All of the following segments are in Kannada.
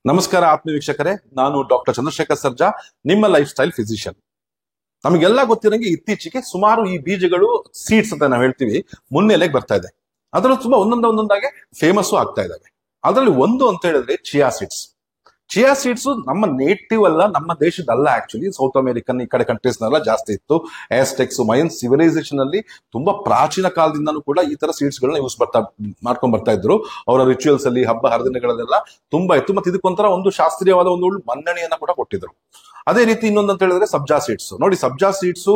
ನಮಸ್ಕಾರ ಆತ್ಮೀಯ ವೀಕ್ಷಕರೇ, ನಾನು ಡಾಕ್ಟರ್ ಚಂದ್ರಶೇಖರ್ ಸರ್ಜಾ, ನಿಮ್ಮ ಲೈಫ್ ಸ್ಟೈಲ್ ಫಿಸಿಷಿಯನ್. ನಮಗೆಲ್ಲ ಗೊತ್ತಿರಂಗೆ ಇತ್ತೀಚೆಗೆ ಸುಮಾರು ಈ ಬೀಜಗಳು ಸೀಡ್ಸ್ ಅಂತ ನಾವು ಹೇಳ್ತೀವಿ ಮುನ್ನೆಲೆಗೆ ಬರ್ತಾ ಇದೆ. ಅದರಲ್ಲೂ ತುಂಬಾ ಒಂದೊಂದಾಗೆ ಫೇಮಸ್ ಆಗ್ತಾ ಇದಾವೆ. ಅದರಲ್ಲಿ ಒಂದು ಅಂತ ಹೇಳಿದ್ರೆ ಚಿಯಾ ಸೀಡ್ಸ್. ಚಿಯಾ ಸೀಡ್ಸ್ ನಮ್ಮ ನೇಟಿವ್ ಅಲ್ಲ, ನಮ್ಮ ದೇಶದಲ್ಲ. ಆಕ್ಚುಲಿ ಸೌತ್ ಅಮೆರಿಕನ್ ಈ ಕಡೆ ಕಂಟ್ರೀಸ್ ನೆಲ್ಲ ಜಾಸ್ತಿ ಇತ್ತು. ಆಸ್ಟೆಕ್ಸ್ ಮಯನ್ ಸಿವಿಲೈಸೇಷನ್ ಅಲ್ಲಿ ತುಂಬಾ ಪ್ರಾಚೀನ ಕಾಲದಿಂದನೂ ಕೂಡ ಈ ತರ ಸೀಡ್ಸ್ ಗಳನ್ನ ಮಾಡ್ಕೊಂಡ್ ಬರ್ತಾ ಇದ್ರು. ಅವರ ರಿಚುವಲ್ಸ್ ಅಲ್ಲಿ, ಹಬ್ಬ ಹರಿದಿನಗಳಲ್ಲೆಲ್ಲ ತುಂಬಾ ಇತ್ತು. ಮತ್ತೆ ಇದಕ್ಕೊಂಥರ ಒಂದು ಶಾಸ್ತ್ರೀಯವಾದ ಒಂದು ಮನ್ನಣೆಯನ್ನ ಕೂಡ ಕೊಟ್ಟಿದ್ರು. ಅದೇ ರೀತಿ ಇನ್ನೊಂದು ಅಂತ ಹೇಳಿದ್ರೆ ಸಬ್ಜಾ ಸೀಡ್ಸ್. ನೋಡಿ, ಸಬ್ಜಾ ಸೀಡ್ಸ್,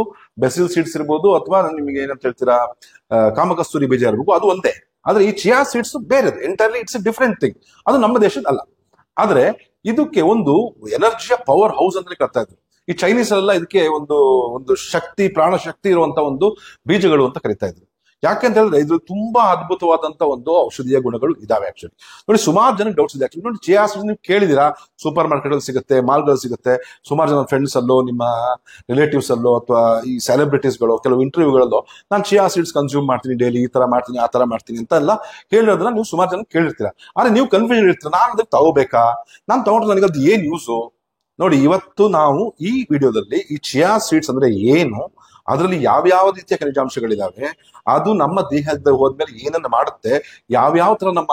ಬೆಸಿಲ್ ಸೀಡ್ಸ್ ಇರ್ಬೋದು, ಅಥವಾ ನಿಮಗೆ ಏನಂತ ಹೇಳ್ತೀರಾ ಕಾಮಕಸ್ತೂರಿ ಬೀಜ ಇರ್ಬೇಕು, ಅದು ಒಂದೇ. ಆದ್ರೆ ಈ ಚಿಯಾ ಸೀಡ್ಸ್ ಬೇರೆ, ಎಂಟೈರ್ಲಿ ಇಟ್ಸ್ ಡಿಫರೆಂಟ್ ಥಿಂಗ್. ಅದು ನಮ್ಮ ದೇಶದ ಅಲ್ಲ. ಆದ್ರೆ ಇದಕ್ಕೆ ಒಂದು ಎನರ್ಜಿಯ ಪವರ್ ಹೌಸ್ ಅಂದ್ರೆ ಕರ್ತಾ ಇದ್ರು. ಈ ಚೈನೀಸ್ ಎಲ್ಲ ಇದಕ್ಕೆ ಒಂದು ಒಂದು ಶಕ್ತಿ, ಪ್ರಾಣ ಶಕ್ತಿ ಇರುವಂತ ಒಂದು ಬೀಜಗಳು ಅಂತ ಕರಿತಾ ಇದ್ರು. ಯಾಕೆಂತ ಹೇಳಿದ್ರೆ ಇದು ತುಂಬಾ ಅದ್ಭುತವಾದಂತ ಒಂದು ಔಷಧೀಯ ಗುಣಗಳು ಇದಾವೆ. ಆಕ್ಚುಲಿ ನೋಡಿ, ಸುಮಾರು ಜನ ಡೌಟ್ಸ್ ಇದೆ. ಆಕ್ಚುಲಿ ನೋಡಿ, ಚಿಯಾ ಸೀಡ್ಸ್ ನೀವು ಕೇಳಿದಿರಾ, ಸೂಪರ್ ಮಾರ್ಕೆಟ್ ಅಲ್ಲಿ ಸಿಗುತ್ತೆ, ಮಾಲ್ಗಳಲ್ಲಿ ಸಿಗುತ್ತೆ. ಸುಮಾರು ಜನ ಫ್ರೆಂಡ್ಸ್ ಅಲ್ಲೋ, ನಿಮ್ಮ ರಿಲೇಟಿವ್ಸ್ ಅಲ್ಲೋ, ಅಥವಾ ಈ ಸೆಲೆಬ್ರಿಟೀಸ್ಗಳು ಕೆಲವು ಇಂಟರ್ವ್ಯೂಗಳಲ್ಲೋ ನಾನು ಚಿಯಾ ಸೀಡ್ಸ್ ಕನ್ಸ್ಯೂಮ್ ಮಾಡ್ತೀನಿ ಡೈಲಿ, ಈ ತರ ಮಾಡ್ತೀನಿ, ಆ ತರ ಮಾಡ್ತೀನಿ ಅಂತ ಎಲ್ಲ ಹೇಳಿರೋದನ್ನ ನೀವು ಸುಮಾರು ಜನ ಕೇಳಿರ್ತೀರಾ. ಆದ್ರೆ ನೀವು ಕನ್ಫ್ಯೂಷನ್ ಇರ್ತೀರ, ನಾನು ಅದಕ್ಕೆ ತಗೋಬೇಕಾ, ನಾನು ತಗೊಂಡ್ರೆ ನನಗೆ ಅದು ಏನ್ ಯೂಸು? ನೋಡಿ, ಇವತ್ತು ನಾವು ಈ ವಿಡಿಯೋದಲ್ಲಿ ಈ ಚಿಯಾ ಸೀಡ್ಸ್ ಅಂದ್ರೆ ಏನು, ಅದರಲ್ಲಿ ಯಾವ್ಯಾವ ರೀತಿಯ ಖನಿಜಾಂಶಗಳಿದಾವೆ, ಅದು ನಮ್ಮ ದೇಹದ ಹೋದ್ಮೇಲೆ ಏನನ್ನ ಮಾಡುತ್ತೆ, ಯಾವ್ಯಾವ ತರ ನಮ್ಮ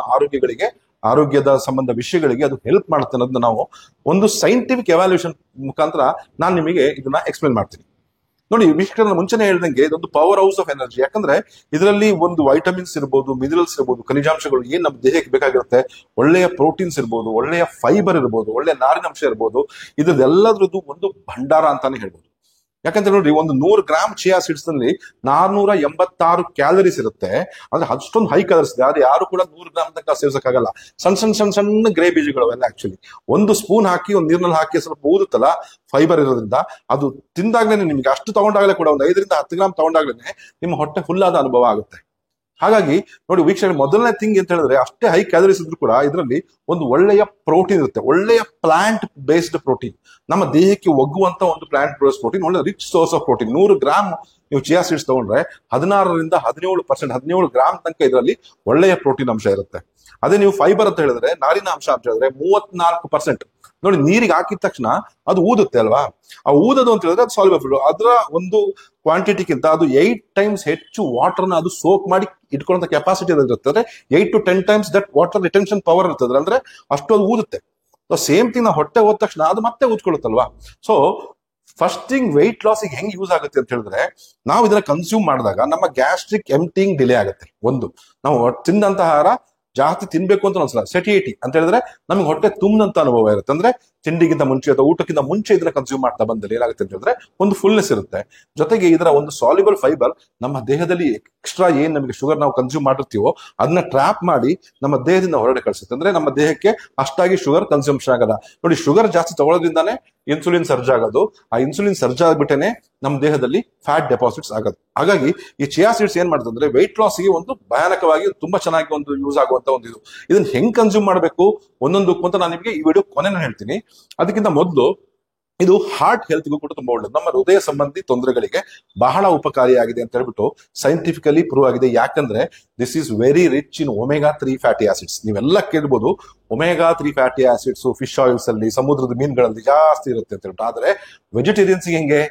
ಆರೋಗ್ಯದ ಸಂಬಂಧ ವಿಷಯಗಳಿಗೆ ಅದು ಹೆಲ್ಪ್ ಮಾಡುತ್ತೆ ಅನ್ನೋದನ್ನ ನಾವು ಒಂದು ಸೈಂಟಿಫಿಕ್ ಎವ್ಯಾಲ್ಯೂಷನ್ ಮುಖಾಂತರ ನಾನು ನಿಮಗೆ ಇದನ್ನ ಎಕ್ಸ್ಪ್ಲೇನ್ ಮಾಡ್ತೀನಿ. ನೋಡಿ, ವಿಷಯಗಳನ್ನ ಮುಂಚೆನೆ ಹೇಳ್ದಂಗೆ ಇದೊಂದು ಪವರ್ ಹೌಸ್ ಆಫ್ ಎನರ್ಜಿ. ಯಾಕಂದ್ರೆ ಇದರಲ್ಲಿ ಒಂದು ವೈಟಮಿನ್ಸ್ ಇರ್ಬೋದು, ಮಿನರಲ್ಸ್ ಇರ್ಬೋದು, ಖನಿಜಾಂಶಗಳು ಏನ್ ನಮ್ಮ ದೇಹಕ್ಕೆ ಬೇಕಾಗಿರುತ್ತೆ, ಒಳ್ಳೆಯ ಪ್ರೋಟೀನ್ಸ್ ಇರ್ಬೋದು, ಒಳ್ಳೆಯ ಫೈಬರ್ ಇರ್ಬೋದು, ಒಳ್ಳೆಯ ನಾರಿನಂಶ ಇರ್ಬೋದು, ಇದ್ರದ್ದೆಲ್ಲದ್ರದ್ದು ಒಂದು ಭಂಡಾರ ಅಂತಾನೆ ಹೇಳ್ಬೋದು. ಯಾಕಂದ್ರೆ ನೋಡಿ, ಒಂದು 100 ಗ್ರಾಮ್ ಚಿಯಾ ಸೀಡ್ಸ್ ನಲ್ಲಿ 486 ಕ್ಯಾಲರೀಸ್ ಇರುತ್ತೆ. ಅಂದ್ರೆ ಅಷ್ಟೊಂದು ಹೈ ಕ್ಯಾಲರೀಸ್ ಇದೆ. ಆದ್ರೆ ಯಾರು ಕೂಡ 100 ಗ್ರಾಮ್ ತನಕ ಸೇವಿಸಕ್ಕಾಗಲ್ಲ. ಸಣ್ಣ ಗ್ರೇ ಬೀಜಗಳು ಅವೆಲ್ಲ. ಆಕ್ಚುಲಿ ಒಂದು ಸ್ಪೂನ್ ಹಾಕಿ, ಒಂದು ನೀರಿನಲ್ಲಿ ಹಾಕಿ ಸ್ವಲ್ಪ ಊದುತ್ತಲ್ಲ, ಫೈಬರ್ ಇರೋದ್ರಿಂದ ಅದು ತಿಂದಾಗ್ಲೇನೆ ನಿಮ್ಗೆ ಅಷ್ಟು ತಗೊಂಡಾಗ್ಲೇ ಕೂಡ ಒಂದು 5ರಿಂದ 10 ಗ್ರಾಮ್ ತಗೊಂಡಾಗ್ಲೇನೆ ನಿಮ್ಮ ಹೊಟ್ಟೆ ಫುಲ್ ಆದ ಅನುಭವ ಆಗುತ್ತೆ. ಹಾಗಾಗಿ ನೋಡಿ ವೀಕ್ಷಣೆ, ಮೊದಲನೇ ಥಿಂಗ್ ಅಂತ ಹೇಳಿದ್ರೆ, ಅಷ್ಟೇ ಹೈ ಕ್ಯಾಲರೀಸ್ ಇದ್ರು ಕೂಡ ಇದರಲ್ಲಿ ಒಂದು ಒಳ್ಳೆಯ ಪ್ರೋಟೀನ್ ಇರುತ್ತೆ. ಒಳ್ಳೆಯ ಪ್ಲಾಂಟ್ ಬೇಸ್ಡ್ ಪ್ರೋಟೀನ್, ನಮ್ಮ ದೇಹಕ್ಕೆ ಒಗ್ಗುವಂತ ಒಂದು ಪ್ಲಾಂಟ್ ಬೇಸ್ಡ್ ಪ್ರೋಟೀನ್, ಒಳ್ಳೆ rich source of protein. 100 gram ನೀವು ಚಿಯಾ ಸೀಡ್ಸ್ ತಗೊಂಡ್ರೆ 16ರಿಂದ 17% ಗ್ರಾಮ್ ತನಕ ಇದರಲ್ಲಿ ಒಳ್ಳೆಯ ಪ್ರೋಟೀನ್ ಅಂಶ ಇರುತ್ತೆ. ಅದೇ ನೀವು ಫೈಬರ್ ಅಂತ ಹೇಳಿದ್ರೆ, ನಾರಿನ ಅಂಶ ಅಂತ ಹೇಳಿದ್ರೆ 34%. ನೋಡಿ, ನೀರಿಗೆ ಹಾಕಿದ ತಕ್ಷಣ ಅದು ಊದುತ್ತೆ ಅಲ್ವಾ. ಆ ಊದೋದು ಅಂತ ಹೇಳಿದ್ರೆ ಅದು ಸಾಲ್ಯುಬಲ್. ಅದರ ಒಂದು ಕ್ವಾಂಟಿಟಿಗಿಂತ ಅದು 8 ಟೈಮ್ಸ್ ಹೆಚ್ಚು ವಾಟರ್ನ ಅದು ಸೋಕ್ ಮಾಡಿ ಇಟ್ಕೊಳ್ಳೋ ಕೆಪಾಸಿಟಿ ಇರುತ್ತೆ. 8 to 10 times that water retention power ಇರ್ತದೆ. ಅಂದ್ರೆ ಅಷ್ಟು ಅದು ಊದುತ್ತೆ. ಸೇಮ್ ಥಿಂಗ್ ನಾವು ಹೊಟ್ಟೆ ಹೋದ ತಕ್ಷಣ ಅದು ಮತ್ತೆ ಊದ್ಕೊಳ್ಳುತ್ತಲ್ವಾ. ಸೊ ಫಸ್ಟ್ ಥಿಂಗ್, ವೆಯ್ಟ್ ಲಾಸಿಗೆ ಹೆಂಗ್ ಯೂಸ್ ಆಗುತ್ತೆ ಅಂತ ಹೇಳಿದ್ರೆ, ನಾವು ಇದನ್ನ ಕನ್ಸ್ಯೂಮ್ ಮಾಡಿದಾಗ ನಮ್ಮ ಗ್ಯಾಸ್ಟ್ರಿಕ್ ಎಂಪ್ಟಿಂಗ್ ಡಿಲೇ ಆಗುತ್ತೆ. ಒಂದು, ನಾವು ತಿಂದಂತ ಆಹಾರ ಜಾಸ್ತಿ ತಿನ್ಬೇಕು ಅಂತ ಅನ್ಸಲ್ಲ. ಸೆಟಿಯೇಟಿ ಅಂತ ಹೇಳಿದ್ರೆ ನಮ್ಗೆ ಹೊಟ್ಟೆ ತುಂಬಂತ ಅನುಭವ ಇರುತ್ತೆ. ಅಂದ್ರೆ ತಿಂಡಿಗಿಂತ ಮುಂಚೆ ಅಥವಾ ಊಟಕ್ಕಿಂತ ಮುಂಚೆ ಇದನ್ನ ಕನ್ಸ್ಯೂಮ್ ಮಾಡ್ತಾ ಬಂದಲ್ಲಿ ಏನಾಗುತ್ತೆ ಅಂತ ಹೇಳಿದ್ರೆ ಒಂದು ಫುಲ್ನೆಸ್ ಇರುತ್ತೆ. ಜೊತೆಗೆ ಇದರ ಒಂದು ಸಾಲ್ಯುಬಲ್ ಫೈಬರ್ ನಮ್ಮ ದೇಹದಲ್ಲಿ ಎಕ್ಸ್ಟ್ರಾ ಏನ್ ನಮಗೆ ಶುಗರ್ ನಾವು ಕನ್ಸ್ಯೂಮ್ ಮಾಡಿರ್ತೀವೋ ಅದನ್ನ ಟ್ರಾಪ್ ಮಾಡಿ ನಮ್ಮ ದೇಹದಿಂದ ಹೊರಗಡೆ ಕಳಿಸುತ್ತೆ. ಅಂದ್ರೆ ನಮ್ಮ ದೇಹಕ್ಕೆ ಅಷ್ಟಾಗಿ ಶುಗರ್ ಕನ್ಸ್ಯೂಮ್ಷನ್ ಆಗಲ್ಲ. ನೋಡಿ, ಶುಗರ್ ಜಾಸ್ತಿ ತಗೊಳ್ಳೋದ್ರಿಂದಾನೇ ಇನ್ಸುಲಿನ್ ಸರ್ಜ್ ಆಗೋದು. ಆ ಇನ್ಸುಲಿನ್ ಸರ್ಜ್ ಆಗ್ಬಿಟ್ಟೇನೆ ನಮ್ಮ ದೇಹದಲ್ಲಿ ಫ್ಯಾಟ್ ಡೆಪಾಸಿಟ್ಸ್ ಆಗೋದು. ಹಾಗಾಗಿ ಈ ಚಿಯಾ ಸೀಡ್ಸ್ ಏನ್ ಮಾಡುತ್ತೆ ಅಂದ್ರೆ ವೆಯ್ಟ್ ಲಾಸ್ಗೆ ಒಂದು ಭಯಾನಕವಾಗಿ ತುಂಬಾ ಚೆನ್ನಾಗಿ ಒಂದು ಯೂಸ್ ಆಗುವಂತ ಒಂದು ಇದು. ಇದನ್ನ ಹೆಂಗ್ ಕನ್ಸ್ಯೂಮ್ ಮಾಡಬೇಕು ಒಂದೊಂದಕ್ಕೂ ಅಂತ ನಾನು ನಿಮಗೆ ಈ ವಿಡಿಯೋ ಕೊನೆನ ಹೇಳ್ತೀನಿ. ಅದಕ್ಕಿಂತ ಮೊದಲು, ಇದು ಹಾರ್ಟ್ ಹೆಲ್ತ್ಗೂ ಕೂಡ ತುಂಬಾ ಒಳ್ಳೇದು. ನಮ್ಮ ಹೃದಯ ಸಂಬಂಧಿ ತೊಂದರೆಗಳಿಗೆ ಬಹಳ ಉಪಕಾರಿಯಾಗಿದೆ ಅಂತ ಹೇಳ್ಬಿಟ್ಟು ಸೈಂಟಿಫಿಕಲಿ ಪ್ರೂವ್ ಆಗಿದೆ. ಯಾಕಂದ್ರೆ this is very rich in omega 3 fatty acids. ನೀವೆಲ್ಲ ಕೇಳ್ಬೋದು, omega 3 fatty acids fish oils ಅಲ್ಲಿ, ಸಮುದ್ರದ ಮೀನುಗಳಲ್ಲಿ ಜಾಸ್ತಿ ಇರುತ್ತೆ ಅಂತ ಹೇಳ್ಬಿಟ್ಟು. ಆದ್ರೆ ವೆಜಿಟೇರಿಯನ್ಸ್ ಹೆಂಗೆ,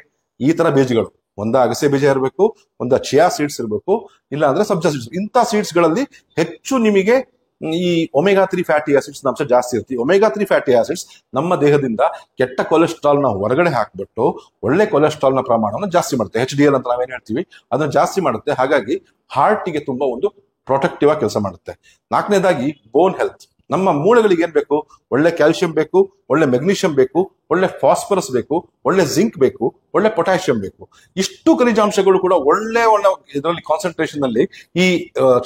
ಈ ತರ ಬೀಜಗಳು, ಒಂದ ಅಗಸೆ ಬೀಜ ಇರಬೇಕು, ಒಂದ ಚಿಯಾ ಸೀಡ್ಸ್ ಇರಬೇಕು, ಇಲ್ಲ ಅಂದ್ರೆ ಸಬ್ಜಾ ಸೀಡ್ಸ್. ಇಂಥ ಸೀಡ್ಸ್ ಗಳಲ್ಲಿ ಹೆಚ್ಚು ನಿಮಗೆ ಈ ಒಮೆಗಾ 3 ಫ್ಯಾಟಿ ಆಸಿಡ್ಸ್ ಅಂಶ ಜಾಸ್ತಿ ಇರುತ್ತೆ. ಒಮೆಗಾ 3 ಫ್ಯಾಟಿ ಆಸಿಡ್ಸ್ ನಮ್ಮ ದೇಹದಿಂದ ಕೆಟ್ಟ ಕೊಲೆಸ್ಟ್ರಾಲ್ ನ ಹೊರಗಡೆ ಹಾಕ್ಬಿಟ್ಟು ಒಳ್ಳೆ ಕೊಲೆಸ್ಟ್ರಾಲ್ ನ ಪ್ರಮಾಣವನ್ನು ಜಾಸ್ತಿ ಮಾಡುತ್ತೆ. HDL ಅಂತ ನಾವೇನ್ ಹೇಳ್ತೀವಿ ಅದನ್ನ ಜಾಸ್ತಿ ಮಾಡುತ್ತೆ. ಹಾಗಾಗಿ ಹಾರ್ಟ್ ಗೆ ತುಂಬಾ ಒಂದು ಪ್ರೊಟೆಕ್ಟಿವ್ ಆಗಿ ಕೆಲಸ ಮಾಡುತ್ತೆ. 4ನೇದಾಗಿ ಬೋನ್ ಹೆಲ್ತ್. ನಮ್ಮ ಮೂಳೆಗಳಿಗೆ ಏನ್ ಬೇಕು, ಒಳ್ಳೆ ಕ್ಯಾಲ್ಸಿಯಂ ಬೇಕು, ಒಳ್ಳೆ ಮೆಗ್ನೀಷಿಯಂ ಬೇಕು, ಒಳ್ಳೆ ಫಾಸ್ಫರಸ್ ಬೇಕು, ಒಳ್ಳೆ ಜಿಂಕ್ ಬೇಕು, ಒಳ್ಳೆ ಪೊಟ್ಯಾಷಿಯಂ ಬೇಕು. ಇಷ್ಟು ಖನಿಜಾಂಶಗಳು ಕೂಡ ಒಳ್ಳೆ ಇದರಲ್ಲಿ ಕಾನ್ಸಂಟ್ರೇಷನ್ ಅಲ್ಲಿ ಈ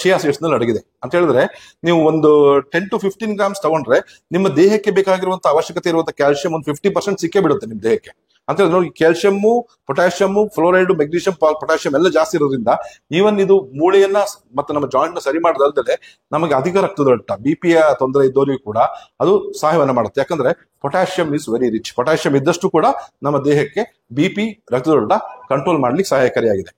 ಚಿಯಾ ಸೀಡ್ಸ್ ನಲ್ಲಿ ಅಡಗಿದೆ ಅಂತ ಹೇಳಿದ್ರೆ, ನೀವು ಒಂದು 10 to 15 ಗ್ರಾಮ್ಸ್ ತಗೊಂಡ್ರೆ ನಿಮ್ಮ ದೇಹಕ್ಕೆ ಬೇಕಾಗಿರುವಂತಹ ಅವಶ್ಯಕತೆ ಇರುವಂತಹ ಕ್ಯಾಲ್ಸಿಯಂ ಒಂದು 50% ಸಿಕ್ಕೇ ಬಿಡುತ್ತೆ ನಿಮ್ಮ ದೇಹಕ್ಕೆ ಅಂತ ಹೇಳಿದ್ರೆ. ನೋಡಿ, calcium, potassium, fluoride, magnesium, potassium ಎಲ್ಲ ಜಾಸ್ತಿ ಇರೋದ್ರಿಂದ ಈವನ್ ಇದು ಮೂಳೆಯನ್ನ ಮತ್ತೆ ನಮ್ಮ ಜಾಯಿಂಟ್ ನ ಸರಿ ಮಾಡೋದಲ್ಲದೆ ನಮಗೆ ಅಧಿಕ ರಕ್ತದೊತ್ತಡ, ಬಿಪಿಯ ತೊಂದರೆ ಇದ್ದವರಿಗೂ ಕೂಡ ಅದು ಸಹಾಯವನ್ನ ಮಾಡುತ್ತೆ. ಯಾಕಂದ್ರೆ potassium is very rich. Potassium ಇದ್ದಷ್ಟು ಕೂಡ ನಮ್ಮ ದೇಹಕ್ಕೆ BP, ರಕ್ತದೊತ್ತಡ ಕಂಟ್ರೋಲ್ ಮಾಡ್ಲಿಕ್ಕೆ ಸಹಾಯಕಾರಿಯಾಗಿದೆ.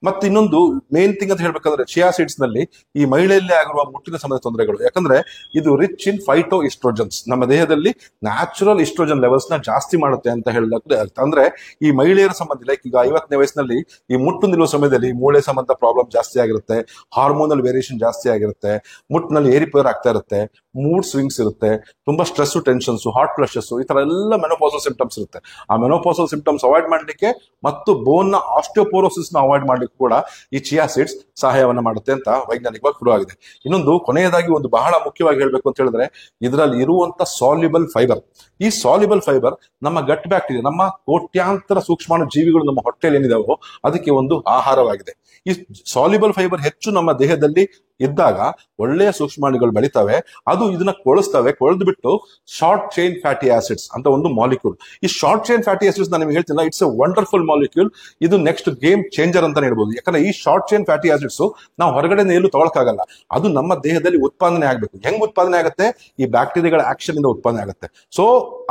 ಮತ್ತೆ ಇನ್ನೊಂದು ಮೇನ್ ಥಿಂಗ್ ಅಂತ ಹೇಳ್ಬೇಕಂದ್ರೆ ಚಿಯಾ ಸೀಡ್ಸ್ ನಲ್ಲಿ ಈ ಮಹಿಳೆಯಲ್ಲಿ ಆಗಿರುವ ಮುಟ್ಟಿನ ಸಂಬಂಧ ತೊಂದರೆಗಳು, ಯಾಕಂದ್ರೆ ಇದು ರಿಚ್ ಇನ್ ಫೈಟೋ ಇಸ್ಟ್ರೋಜನ್ಸ್, ನಮ್ಮ ದೇಹದಲ್ಲಿ ನ್ಯಾಚುರಲ್ ಇಸ್ಟ್ರೋಜನ್ ಲೆವೆಲ್ಸ್ ನ ಜಾಸ್ತಿ ಮಾಡುತ್ತೆ ಅಂತ ಹೇಳಿದ್ರೆ ಅರ್ಥ. ಅಂದ್ರೆ ಈ ಮಹಿಳೆಯರ ಸಂಬಂಧ ಲೈಕ್ ಈಗ 50ನೇ ವಯಸ್ಸಿನಲ್ಲಿ ಈ ಮುಟ್ಟು ನಿಲ್ಲುವ ಸಮಯದಲ್ಲಿ ಮೂಳೆ ಸಂಬಂಧ ಪ್ರಾಬ್ಲಮ್ ಜಾಸ್ತಿ ಆಗಿರುತ್ತೆ, ಹಾರ್ಮೋನಲ್ ವೇರಿಯೇಷನ್ ಜಾಸ್ತಿ ಆಗಿರುತ್ತೆ, ಮುಟ್ಟಿನಲ್ಲಿ ಏರಿಪೇರ್ ಆಗ್ತಾ ಇರುತ್ತೆ, ಮೂಡ್ ಸ್ವಿಂಗ್ಸ್ ಇರುತ್ತೆ, ತುಂಬಾ ಸ್ಟ್ರೆಸ್, ಟೆನ್ಷನ್ಸ್, ಹಾರ್ಟ್ ಫ್ಲಶಸ್, ಈ ತರ ಎಲ್ಲ ಮೆನೋಪಾಸಲ್ ಸಿಂಪ್ಟಮ್ಸ್ ಇರುತ್ತೆ. ಆ ಮೆನೋಪಾಸಲ್ ಸಿಂಪ್ಟಮ್ಸ್ ಅವಾಯ್ಡ್ ಮಾಡ್ಲಿಕ್ಕೆ ಮತ್ತು ಬೋನ್ ನ ಆಸ್ಟಿಯೋಪೋರೋಸಿಸ್ ನ ಅವಾಯ್ಡ್ ಮಾಡ್ಲಿಕ್ಕೆ ಕೂಡ ಈ ಚಿಯಾ ಸೀಡ್ಸ್ ಸಹಾಯವನ್ನ ಮಾಡುತ್ತೆ ಅಂತ ವೈಜ್ಞಾನಿಕವಾಗಿ ಪ್ರೂವ್ ಆಗಿದೆ. ಇನ್ನೊಂದು ಕೊನೆಯದಾಗಿ ಒಂದು ಬಹಳ ಮುಖ್ಯವಾಗಿ ಹೇಳ್ಬೇಕು ಅಂತ ಹೇಳಿದ್ರೆ ಇದರಲ್ಲಿ ಇರುವಂತ ಸಾಲ್ಯುಬಲ್ ಫೈಬರ್. ಈ ಸಾಲ್ಯುಬಲ್ ಫೈಬರ್ ನಮ್ಮ ಗಟ್ ಬ್ಯಾಕ್ಟೀರಿಯಾ, ನಮ್ಮ ಕೋಟ್ಯಾಂತರ ಸೂಕ್ಷ್ಮಾಣು ಜೀವಿಗಳು ನಮ್ಮ ಹೊಟ್ಟೆಯಲ್ಲಿ ಏನಿದಾವೋ ಅದಕ್ಕೆ ಒಂದು ಆಹಾರವಾಗಿದೆ. ಈ ಸಾಲ್ಯುಬಲ್ ಫೈಬರ್ ಹೆಚ್ಚು ನಮ್ಮ ದೇಹದಲ್ಲಿ ಇದ್ದಾಗ ಒಳ್ಳೆಯ ಸೂಕ್ಷ್ಮಾಣುಗಳು ಬೆಳಿತವೆ, ಅದು ಇದನ್ನ ಕೊಳಿಸ್ತವೆ, ಕೊಳೆದು ಬಿಟ್ಟು ಶಾರ್ಟ್ ಚೈನ್ ಫ್ಯಾಟಿ ಆಸಿಡ್ಸ್ ಅಂತ ಒಂದು ಮಾಲಿಕ್ಯೂಲ್. ಈ ಶಾರ್ಟ್ ಚೈನ್ ಫ್ಯಾಟಿ ಆಸಿಡ್ಸ್ ನಾನು ನಿಮ್ಗೆ ಹೇಳ್ತಿಲ್ಲ, ಇಟ್ಸ್ ಎ ವಂಡರ್ಫುಲ್ ಮಾಲಿಕ್ಯೂಲ್. ಇದು ನೆಕ್ಸ್ಟ್ ಗೇಮ್ ಚೇಂಜರ್ ಅಂತ ಹೇಳ್ಬೋದು. ಯಾಕಂದ್ರೆ ಈ ಶಾರ್ಟ್ ಚೈನ್ ಫ್ಯಾಟಿ ಆಸಿಡ್ಸ್ ನಾವು ಹೊರಗಡೆ ಎಲ್ಲೂ ತಗೊಳಕ್ಕಾಗಲ್ಲ, ಅದು ನಮ್ಮ ದೇಹದಲ್ಲಿ ಉತ್ಪಾದನೆ ಆಗ್ಬೇಕು. ಹೆಂಗ್ ಉತ್ಪಾದನೆ ಆಗುತ್ತೆ? ಈ ಬ್ಯಾಕ್ಟೀರಿಯಾಗಳ ಆಕ್ಷನ್ ಇಂದ ಉತ್ಪಾದನೆ ಆಗುತ್ತೆ. ಸೊ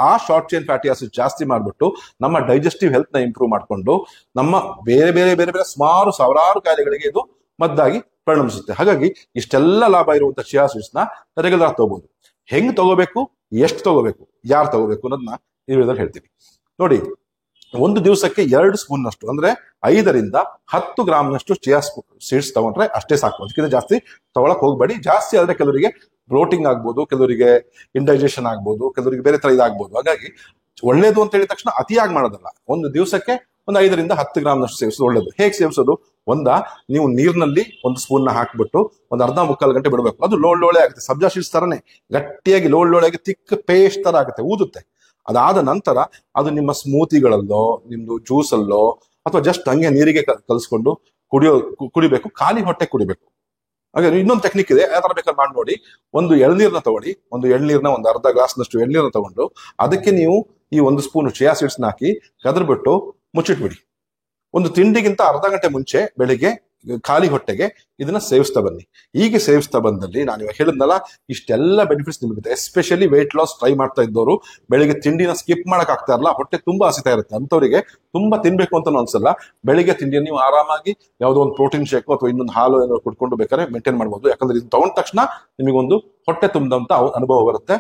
ಆ ಶಾರ್ಟ್ ಚೈನ್ ಫ್ಯಾಟಿ ಆಸಿಡ್ ಜಾಸ್ತಿ ಮಾಡ್ಬಿಟ್ಟು ನಮ್ಮ ಡೈಜೆಸ್ಟಿವ್ ಹೆಲ್ತ್ ನ ಇಂಪ್ರೂವ್ ಮಾಡ್ಕೊಂಡು ನಮ್ಮ ಬೇರೆ ಬೇರೆ ಬೇರೆ ಬೇರೆ ಸುಮಾರು ಸಾವಿರಾರು ಕಾಯಿಲೆಗಳಿಗೆ ಇದು ಮದ್ದಾಗಿ ಪರಿಣಮಿಸುತ್ತೆ. ಹಾಗಾಗಿ ಇಷ್ಟೆಲ್ಲ ಲಾಭ ಇರುವಂತಹ ಚಿಯಾ ಸೀಡ್ಸ್ ನ ರೆಗ್ಯುಲರ್ ತಗೋಬಹುದು. ಹೆಂಗ್ ತಗೋಬೇಕು, ಎಷ್ಟು ತಗೋಬೇಕು, ಯಾರು ತಗೋಬೇಕು ಅನ್ನೋದನ್ನ ಈ ವಿಡಿಯೋದಲ್ಲಿ ಹೇಳ್ತೀನಿ. ನೋಡಿ, ಒಂದು ದಿವಸಕ್ಕೆ 2 ಸ್ಪೂನ್ ನಷ್ಟು ಅಂದ್ರೆ 5 ರಿಂದ 10 ಗ್ರಾಮ್ನಷ್ಟು ಚಿಯಾ ಸೀಡ್ಸ್ ತಗೊಂಡ್ರೆ ಅಷ್ಟೇ ಸಾಕು. ಅದಕ್ಕಿಂತ ಜಾಸ್ತಿ ತಗೊಳಕ್ ಹೋಗ್ಬೇಡಿ. ಜಾಸ್ತಿ ಆದ್ರೆ ಕೆಲವರಿಗೆ ಬ್ಲೋಟಿಂಗ್ ಆಗ್ಬೋದು, ಕೆಲವರಿಗೆ ಇಂಡೈಜೆಷನ್ ಆಗ್ಬೋದು, ಕೆಲವರಿಗೆ ಬೇರೆ ತರ ಇದಾಗ್ಬೋದು. ಹಾಗಾಗಿ ಒಳ್ಳೇದು ಅಂತ ಹೇಳಿದ ತಕ್ಷಣ ಅತಿಯಾಗಿ ಮಾಡೋದಲ್ಲ. ಒಂದು ದಿವಸಕ್ಕೆ ಒಂದು 5 ರಿಂದ 10 ಗ್ರಾಮ್ನಷ್ಟು ಸೇವಿಸೋದು ಒಳ್ಳೇದು. ಹೇಗೆ ಸೇವಿಸೋದು? ನೀವು ನೀರಿನಲ್ಲಿ 1 ಸ್ಪೂನ್ ನ ಹಾಕ್ಬಿಟ್ಟು ಒಂದು ಅರ್ಧ ಮುಕ್ಕಾಲು ಗಂಟೆ ಬಿಡಬೇಕು. ಅದು ಲೋಳೆ ಆಗುತ್ತೆ, ಸಬ್ಜಾ ಸೀಡ್ಸ್ ತರನೇ ಗಟ್ಟಿಯಾಗಿ ಲೋಳೆಯಾಗಿ ತಿಕ್ ಪೇಸ್ಟ್ ತರ ಆಗುತ್ತೆ, ಊದುತ್ತೆ. ಅದಾದ ನಂತರ ಅದು ನಿಮ್ಮ ಸ್ಮೂತಿಗಳಲ್ಲೋ, ನಿಮ್ದು ಜ್ಯೂಸ್ ಅಲ್ಲೋ ಅಥವಾ ಜಸ್ಟ್ ಹಂಗೆ ನೀರಿಗೆ ಕಲಿಸ್ಕೊಂಡು ಕುಡಿಬೇಕು. ಖಾಲಿ ಹೊಟ್ಟೆ ಕುಡಿಬೇಕು. ಹಾಗೆ ಇನ್ನೊಂದು ಟೆಕ್ನಿಕ್ ಇದೆ, ಯಾವ ತರ ಬೇಕಾದ್ರೆ ಮಾಡಿ ನೋಡಿ. ಒಂದು ಎಳ್ನೀರ್ನ ತಗೊಳ್ಳಿ, ಒಂದು ಅರ್ಧ ಗ್ಲಾಸ್ನಷ್ಟು ಎಳ್ನೀರನ್ನ ತಗೊಂಡು ಅದಕ್ಕೆ ನೀವು ಈ 1 ಸ್ಪೂನ್ ಚಿಯಾ ಸೀಡ್ಸ್ ಹಾಕಿ ಕದರ್ಬಿಟ್ಟು ಮುಚ್ಚಿಟ್ಬಿಡಿ. ಒಂದು ತಿಂಡಿಗಿಂತ ಅರ್ಧ ಗಂಟೆ ಮುಂಚೆ ಬೆಳಿಗ್ಗೆ ಖಾಲಿ ಹೊಟ್ಟೆಗೆ ಇದನ್ನ ಸೇವಿಸ್ತಾ ಬನ್ನಿ. ಹೀಗೆ ಸೇವಿಸ್ತಾ ಬಂದಲ್ಲಿ ನಾನು ಇವಾಗ ಹೇಳಿದ್ನಲ್ಲ, ಇಷ್ಟೆಲ್ಲ ಬೆನಿಫಿಟ್ಸ್ ನಿಮಗೆ. ಎಸ್ಪೆಷಲಿ ವೆಯ್ಟ್ ಲಾಸ್ ಟ್ರೈ ಮಾಡ್ತಾ ಇದ್ದವರು ಬೆಳಿಗ್ಗೆ ತಿಂಡಿನ ಸ್ಕಿಪ್ ಮಾಡಕ್ ಆಗ್ತಾ ಇರಲ್ಲ, ಹೊಟ್ಟೆ ತುಂಬಾ ಹಸಿತಾ ಇರುತ್ತೆ, ಅಂತವರಿಗೆ ತುಂಬಾ ತಿನ್ಬೇಕು ಅಂತ ಅನ್ಸಲ್ಲ. ಬೆಳಿಗ್ಗೆ ತಿಂಡಿಯನ್ನು ನೀವು ಆರಾಮಾಗಿ ಯಾವುದೋ ಒಂದು ಪ್ರೋಟೀನ್ ಶೇಕ್ ಅಥವಾ ಇನ್ನೊಂದು ಹಾಲು ಏನೋ ಕುಡ್ಕೊಂಡು ಬೇಕಾದ್ರೆ ಮೇಂಟೈನ್ ಮಾಡ್ಬೋದು. ಯಾಕಂದ್ರೆ ಇದು ತಗೊಂಡ ತಕ್ಷಣ ನಿಮಗೊಂದು ಹೊಟ್ಟೆ ತುಂಬಿದಂತ ಅನುಭವ ಬರುತ್ತೆ.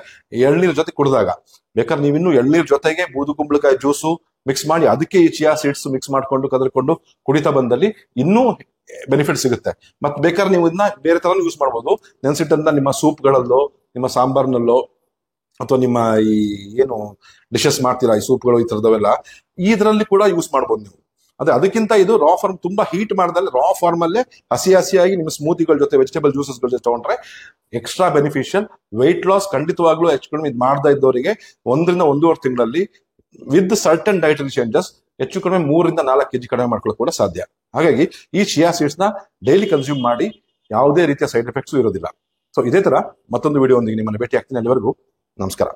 ಎಳ್ನೀರ್ ಜೊತೆ ಕುಡಿದಾಗ ಬೇಕಾದ್ರೆ ನೀವಿನ್ನು ಎಳ್ನೀರ್ ಜೊತೆಗೆ ಬೂದು ಕುಂಬಳಕಾಯಿ ಜ್ಯೂಸು ಮಿಕ್ಸ್ ಮಾಡಿ ಅದಕ್ಕೆ ಈ ಚಿಯಾ ಸೀಡ್ಸ್ ಮಿಕ್ಸ್ ಮಾಡ್ಕೊಂಡು ಕದರ್ಕೊಂಡು ಕುಡಿತಾ ಬಂದಲ್ಲಿ ಇನ್ನೂ ಬೆನಿಫಿಟ್ ಸಿಗುತ್ತೆ. ಮತ್ತೆ ಬೇಕಾದ್ರೆ ನೀವು ಇದನ್ನ ಬೇರೆ ತರ ಯೂಸ್ ಮಾಡ್ಬೋದು. ನೆನ್ಸಿಟ್ಟಂತ ನಿಮ್ಮ ಸೂಪ್ಗಳಲ್ಲೋ, ನಿಮ್ಮ ಸಾಂಬಾರ್ನಲ್ಲೋ, ಅಥವಾ ನಿಮ್ಮ ಈ ಏನು ಡಿಶಸ್ ಮಾಡ್ತೀರಾ ಈ ಸೂಪ್ಗಳು ಈ ತರದವೆಲ್ಲ, ಇದರಲ್ಲಿ ಕೂಡ ಯೂಸ್ ಮಾಡ್ಬೋದು ನೀವು. ಅದಕ್ಕಿಂತ ಇದು ರಾ ಫಾರ್ಮ್, ತುಂಬಾ ಹೀಟ್ ಮಾಡಿದಲ್ಲಿ ರಾ ಫಾರ್ಮ್ ಅಲ್ಲೇ ಹಸಿಯಾಗಿ ನಿಮ್ಮ ಸ್ಮೂತಿಗಳ ಜೊತೆ ವೆಜಿಟೇಬಲ್ ಜ್ಯೂಸಸ್ ಗಳ ಜೊತೆ ತಗೊಂಡ್ರೆ ಎಕ್ಸ್ಟ್ರಾ ಬೆನಿಫಿಷಿಯಲ್. ವೆಯ್ಟ್ ಲಾಸ್ ಖಂಡಿತವಾಗ್ಲೂ ಹೆಚ್ಚು ಕಡಿಮೆ ಇದು ಮಾಡ್ತಾ ಇದ್ದವರಿಗೆ 1 ರಿಂದ 1.5 ತಿಂಗಳಲ್ಲಿ ವಿತ್ ಸರ್ಟನ್ ಡೈಟರಿ ಚೇಂಜಸ್ ಹೆಚ್ಚು ಕಡಿಮೆ 3 ರಿಂದ 4 kg ಕಡಿಮೆ ಮಾಡ್ಕೊಳ್ಳೋಕೆ ಕೂಡ ಸಾಧ್ಯ. ಹಾಗಾಗಿ ಈ ಚಿಯಾ ಸೀಡ್ಸ್ ನ ಡೈಲಿ ಕನ್ಸ್ಯೂಮ್ ಮಾಡಿ, ಯಾವುದೇ ರೀತಿಯ ಸೈಡ್ ಎಫೆಕ್ಟ್ಸ್ ಇರೋದಿಲ್ಲ. ಸೊ ಇದೇ ತರ ಮತ್ತೊಂದು ವಿಡಿಯೋ ಒಂದಿಗೆ ನಿಮ್ಮನ್ನು ಭೇಟಿ ಆಗ್ತೀನಿ. ಅಲ್ಲಿವರೆಗೂ ನಮಸ್ಕಾರ.